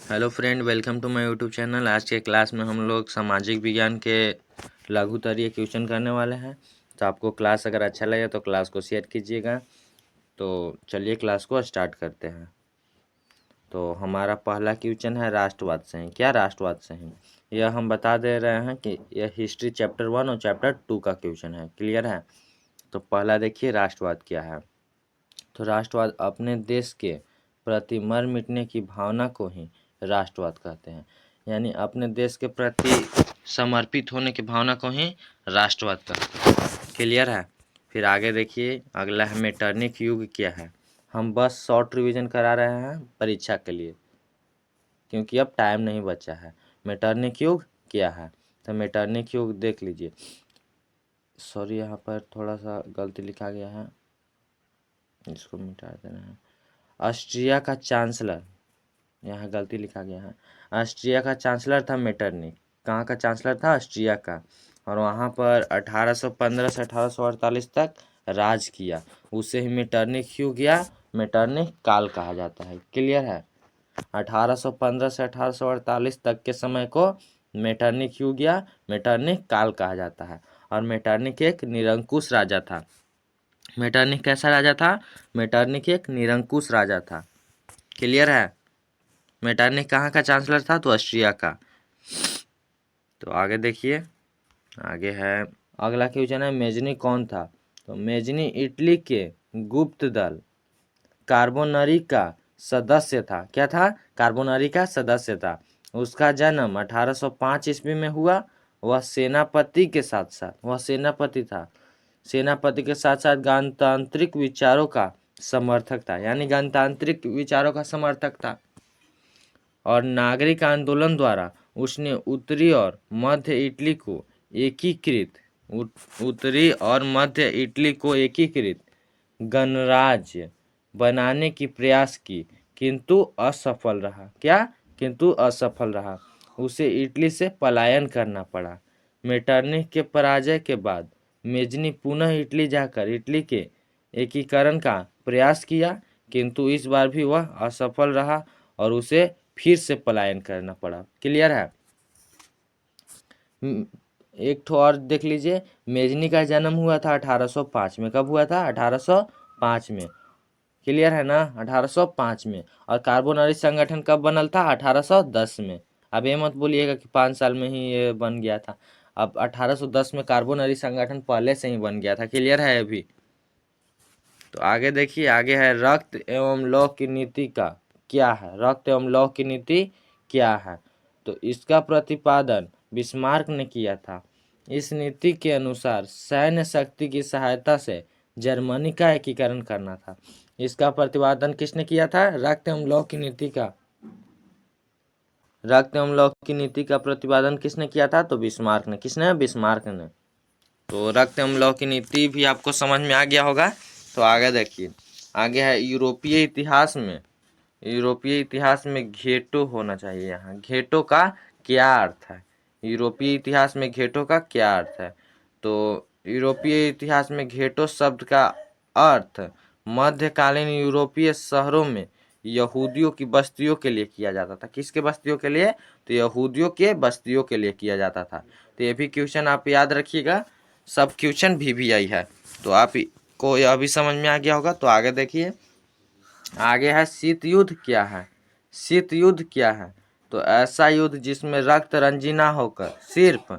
Hello friend, welcome to my YouTube channel. आज के class में हम लोग सामाजिक विज्ञान के लघुतरीय क्वेश्चन करने वाले हैं। तो आपको क्लास अगर अच्छा लगे तो क्लास को शेयर कीजिएगा। तो चलिए क्लास को स्टार्ट करते हैं। तो हमारा पहला क्वेश्चन है राष्ट्रवाद संहिता। क्या राष्ट्रवाद संहिता? यह हम बता दे रहे हैं कि यह हिस्ट्री चैप्टर 1 और चैप्टर 2 का क्वेश्चन है। क्लियर है? तो पहला देखिए, राष्ट्रवाद क्या है। तो राष्ट्रवाद अपने देश के प्रति मर मिटने की भावना को ही राष्ट्रवाद कहते हैं। यानी अपने देश के प्रति समर्पित होने की भावना को ही राष्ट्रवाद कहते हैं। क्लियर है? फिर आगे देखिए, अगला है मेटरनिक युग क्या है। हम बस शॉर्ट रिवीजन करा रहे हैं परीक्षा के लिए, क्योंकि अब टाइम नहीं बचा है। मेटरनिक युग क्या है? तो मेटरनिक युग देख लीजिए। सॉरी, यहाँ पर थोड़ा सा गलती लिखा गया है, इसको मिटा देना है। ऑस्ट्रिया का चांसलर, यहाँ गलती लिखा गया है। ऑस्ट्रिया का चांसलर था मेटरनिक। कहाँ का चांसलर था? ऑस्ट्रिया का। और वहाँ पर 1815 से 1848 तक राज किया। उसे ही मेटरनिक युग या मेटरनिक काल कहा जाता है। क्लियर है? 1815 से 1848 तक के समय को मेटरनिक युग या मेटरनिक काल कहा जाता है। और मेटरनिक एक निरंकुश राजा था। मेटरनिक कैसा राजा था? मेटरनिक एक निरंकुश राजा था। क्लियर है? मेटरनिक कहाँ का चांसलर था? तो ऑस्ट्रिया का। तो आगे देखिए, आगे है अगला क्वेश्चन है मेजनी कौन था? तो मेजनी इटली के गुप्त दल कार्बोनरी का सदस्य था। क्या था? कार्बोनरी का सदस्य था। उसका जन्म 1805 ईस्वी में हुआ। वह सेनापति के साथ साथ वह सेनापति था। सेनापति के साथ साथ गणतांत्रिक विचारों का समर्थक था। यानी गणतांत्रिक विचारों का समर्थक था। और नागरिक आंदोलन द्वारा उसने उत्तरी और मध्य इटली को एकीकृत उत्तरी और मध्य इटली को एकीकृत गणराज्य बनाने की प्रयास की, किंतु असफल रहा। क्या? किंतु असफल रहा। उसे इटली से पलायन करना पड़ा। मेटरनिख के पराजय के बाद मेजनी पुनः इटली जाकर इटली के एकीकरण का प्रयास किया, किंतु इस बार भी वह असफल रहा और उसे फिर से पलायन करना पड़ा। क्लियर है? एक ठो और देख लीजिए। मेजनी का जन्म हुआ था 1805 में। कब हुआ था? 1805 में। क्लियर है ना? 1805 में। और कार्बोनरी संगठन कब बनल था? 1810 में। अब ये मत बोलिएगा कि 5 साल में ही ये बन गया था। अब 1810 में कार्बोनरी संगठन पहले से ही बन गया था। क्लियर है अभी? तो आगे देखिए, आगे है रक्त एवं लौह की नीति का क्या है। रक्त एवं लौह की नीति क्या है? तो इसका प्रतिपादन बिस्मार्क ने किया था। इस नीति के अनुसार सैन्य शक्ति की सहायता से जर्मनी का एकीकरण करना था। इसका प्रतिपादन किसने किया था? रक्त एवं लौह की नीति का। रक्त एवं लौह की नीति का प्रतिपादन किसने किया था? तो बिस्मार्क ने। किसने? बिस्मार्क ने। तो रक्त एवं लौह की नीति भी आपको समझ में आ गया होगा। तो आगे देखिए, आगे है यूरोपीय इतिहास में घेटो होना चाहिए। यहाँ घेटो का क्या अर्थ है? यूरोपीय इतिहास में घेटो का क्या अर्थ है? तो यूरोपीय इतिहास में घेटो शब्द का अर्थ मध्यकालीन यूरोपीय शहरों में यहूदियों की बस्तियों के लिए किया जाता था। किसके बस्तियों के लिए? तो यहूदियों के बस्तियों के लिए किया जाता था। तो ये भी क्वेश्चन आप याद रखिएगा। सब क्वेश्चन भी आई है। तो आप को यह भी समझ में आ गया होगा। तो आगे देखिए, आगे है शीत युद्ध क्या है। शीत युद्ध क्या है? तो ऐसा युद्ध जिसमें रक्त रंजी ना होकर सिर्फ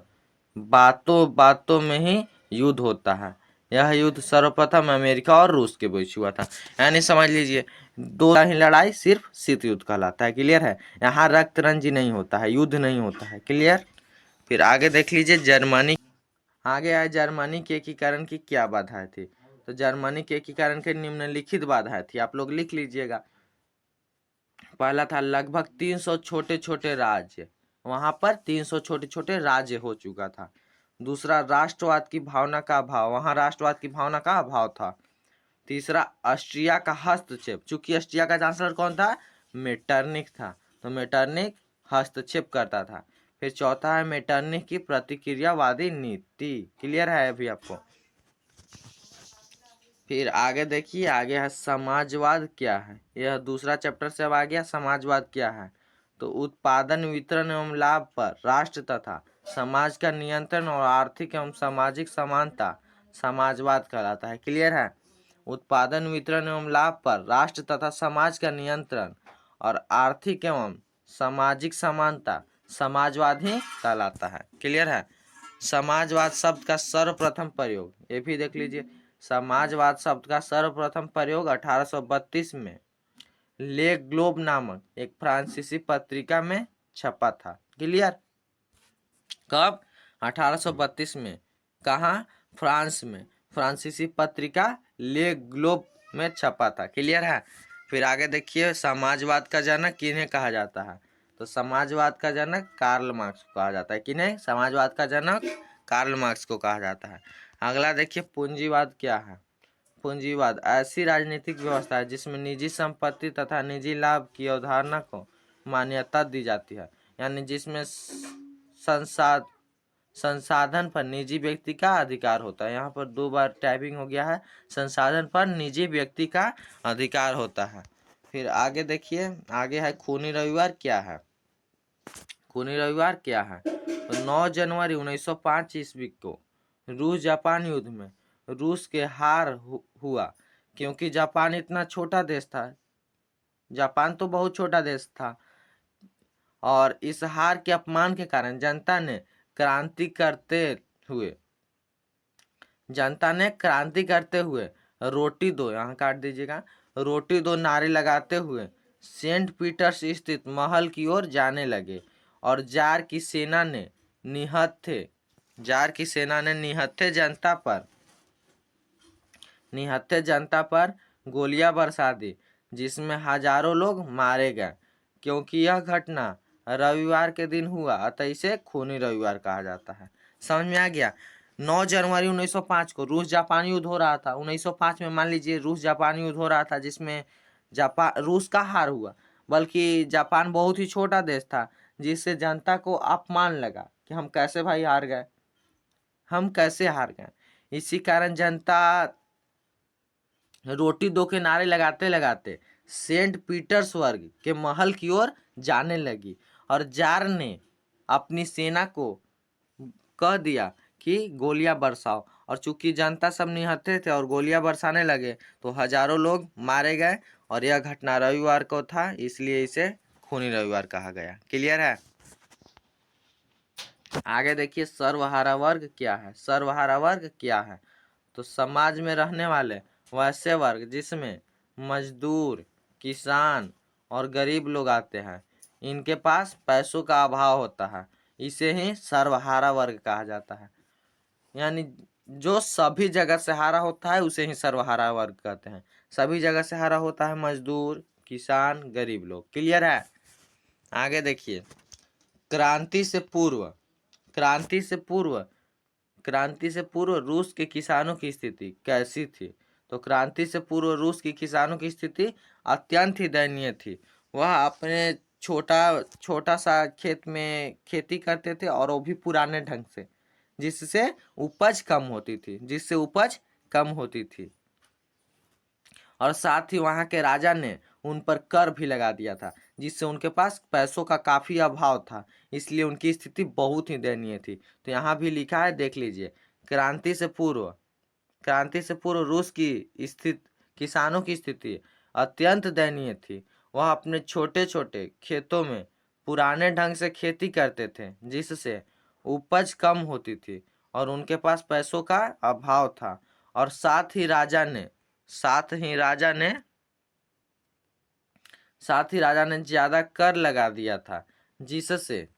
बातों बातों में ही युद्ध होता है। यह युद्ध सर्वप्रथम अमेरिका और रूस के बीच हुआ था। यानी समझ लीजिए, दो ही लड़ाई सिर्फ शीत युद्ध कहलाता है। क्लियर है? यहाँ रक्त रंजी नहीं होता है, युद्ध नहीं होता है। क्लियर? फिर आगे देख लीजिए, जर्मनी। आगे आए जर्मनी के एकीकरण की क्या बाधाएं थी। तो जर्मनी के एकीकरण के निम्नलिखित बाधाएं थी, आप लोग लिख लीजिएगा। पहला था लगभग 300 छोटे छोटे राज्य। वहां पर 300 छोटे छोटे राज्य हो चुका था। दूसरा, राष्ट्रवाद की भावना का अभाव। वहां राष्ट्रवाद की भावना का अभाव था। तीसरा, ऑस्ट्रिया का हस्तक्षेप। चूंकि ऑस्ट्रिया का चांसलर कौन था? मेटरनिख था, तो मेटरनिख हस्तक्षेप करता था। फिर चौथा है मेटरनिख की प्रतिक्रियावादी नीति। क्लियर है अभी आपको? फिर आगे देखिए, आगे है समाजवाद क्या है। यह दूसरा चैप्टर से अब आ गया, समाजवाद क्या है। तो उत्पादन, वितरण एवं लाभ पर राष्ट्र तथा समाज का नियंत्रण और आर्थिक एवं सामाजिक समानता समाजवाद कहलाता है। क्लियर है? उत्पादन, वितरण एवं लाभ पर राष्ट्र तथा समाज का नियंत्रण और आर्थिक एवं सामाजिक समानता समाजवाद ही कहलाता है। क्लियर है? समाजवाद शब्द का सर्वप्रथम प्रयोग, ये भी देख लीजिए, समाजवाद शब्द का सर्वप्रथम प्रयोग 1832 में ले ग्लोब नामक एक फ्रांसीसी पत्रिका में छपा था। क्लियर? कब? 1832 में। कहाँ? फ्रांस में, फ्रांसीसी पत्रिका ले ग्लोब में छपा था। क्लियर है? फिर आगे देखिए, समाजवाद का जनक किन्हें कहा जाता है? तो समाजवाद का जनक कार्ल मार्क्स को कहा जाता है। किन्हें? समाजवाद का जनक कार्ल मार्क्स को कहा जाता है। अगला देखिए, पूंजीवाद क्या है? पूंजीवाद ऐसी राजनीतिक व्यवस्था है जिसमें निजी संपत्ति तथा निजी लाभ की अवधारणा को मान्यता दी जाती है, यानी जिसमें संसाधन पर निजी व्यक्ति का अधिकार होता है। यहाँ पर 2 बार टाइपिंग हो गया है। संसाधन पर निजी व्यक्ति का अधिकार होता है। फिर आगे देखिए, आगे है खूनी रविवार क्या है? खूनी रविवार क्या है? तो 9 जनवरी 1905 ईस्वी को रूस जापान युद्ध में रूस के हार हुआ, क्योंकि जापान इतना छोटा देश था, जापान तो बहुत छोटा देश था, और इस हार के अपमान के कारण क्रांति करते हुए रोटी दो, यहाँ काट दीजिएगा, रोटी दो नारे लगाते हुए सेंट पीटर्स स्थित महल की ओर जाने लगे, और जार की सेना ने निहत्थे जनता पर गोलियां बरसा दी, जिसमें हजारों लोग मारे गए। क्योंकि यह घटना रविवार के दिन हुआ, अतः इसे खूनी रविवार कहा जाता है। समझ में आ गया? 9 जनवरी 1905 को रूस जापान युद्ध हो रहा था। 1905 में मान लीजिए रूस जापान युद्ध हो रहा था, जिसमें रूस का हार हुआ, बल्कि जापान बहुत ही छोटा देश था, जिससे जनता को अपमान लगा कि हम कैसे भाई हार गए, हम कैसे हार गए। इसी कारण जनता रोटी दो के नारे लगाते लगाते सेंट पीटर्सबर्ग के महल की ओर जाने लगी, और जार ने अपनी सेना को कह दिया कि गोलियां बरसाओ, और चूंकि जनता सब निहत्थे थे और गोलियां बरसाने लगे तो हजारों लोग मारे गए, और यह घटना रविवार को था, इसलिए इसे खूनी रविवार कहा गया। क्लियर है? आगे देखिए, सर्वहारा वर्ग क्या है? सर्वहारा वर्ग क्या है? तो समाज में रहने वाले वैसे वर्ग जिसमें मजदूर, किसान और गरीब लोग आते हैं, इनके पास पैसों का अभाव होता है, इसे ही सर्वहारा वर्ग कहा जाता है। यानी जो सभी जगह से हारा होता है उसे ही सर्वहारा वर्ग कहते हैं। सभी जगह से हारा होता है मजदूर, किसान, गरीब लोग। क्लियर है? आगे देखिए, क्रांति से पूर्व रूस के किसानों की स्थिति कैसी थी? तो क्रांति से पूर्व रूस की किसानों की स्थिति अत्यंत ही दयनीय थी। वह अपने छोटा सा खेत में खेती करते थे, और वो भी पुराने ढंग से, जिससे उपज कम होती थी, और साथ ही वहां के राजा ने उन पर कर भी लगा दिया था, जिससे उनके पास पैसों का काफी अभाव था, इसलिए उनकी स्थिति बहुत ही दयनीय थी। तो यहाँ भी लिखा है, देख लीजिए, क्रांति से पूर्व रूस की स्थिति, किसानों की स्थिति अत्यंत दयनीय थी। वह अपने छोटे छोटे खेतों में पुराने ढंग से खेती करते थे, जिससे उपज कम होती थी, और उनके पास पैसों का अभाव था, और साथ ही राजा ने ज्यादा कर लगा दिया था, जिससे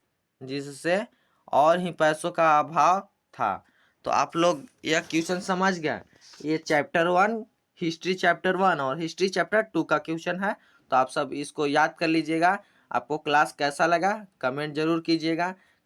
और ही पैसों का अभाव था। तो आप लोग यह क्वेश्चन समझ गए? ये चैप्टर 1 हिस्ट्री चैप्टर 1 और हिस्ट्री चैप्टर 2 का क्वेश्चन है। तो आप सब इसको याद कर लीजिएगा। आपको क्लास कैसा लगा कमेंट जरूर कीजिएगा।